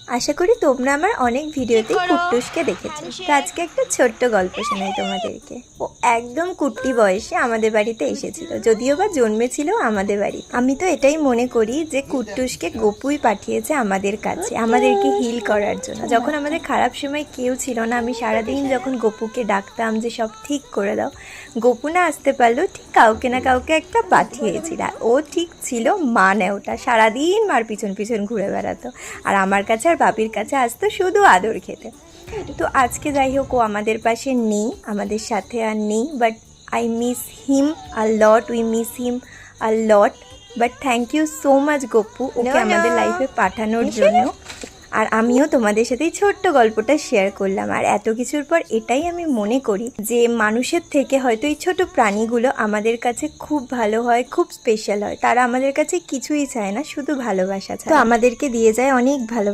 আশা করি তোমরা আমার অনেক ভিডিওতে কুট্টুসকে দেখেছো। তো আজকে একটা ছোট্ট গল্প শোনাই তোমাদেরকে। ও একদম কুট্টি বয়সে আমাদের বাড়িতে এসেছিল, যদিও বা জন্মেছিল আমাদের বাড়িতে। আমি তো এটাই মনে করি যে কুট্টুসকে গোপুই পাঠিয়েছে আমাদের কাছে, আমাদেরকে হিল করার জন্য। যখন আমাদের খারাপ সময় কেউ ছিল না, আমি সারাদিন যখন গপুকে ডাকতাম যে সব ঠিক করে দাও, গপু না আসতে পারলেও ঠিক কাউকে না কাউকে একটা পাঠিয়েছিল। আর ও ঠিক ছিল মা নেওটা, সারাদিন মার পিছন পিছন ঘুরে বেড়াতো, আর আমার কাছে আর বাপির কাছে আসতো শুধু আদর খেতে। তো আজকে যাই হোক ও আমাদের পাশে নেই, আমাদের সাথে আর নেই, but I miss him a lot, we miss him a lot. But thank you so much Gopu, okay আমাদের লাইফে পাঠানোর জন্য। আর আমিও তোমাদের সাথে এই ছোট্ট গল্পটা শেয়ার করলাম। আর এত কিছুর পর এটাই আমি মনে করি যে মানুষের থেকে হয়তো এই ছোট প্রাণীগুলো আমাদের কাছে খুব ভালো হয়, খুব স্পেশাল হয়। তারা আমাদের কাছে কিছুই চায় না, শুধু ভালোবাসা চায়। তো আমাদেরকে দিয়ে যায় অনেক ভালোবাসা।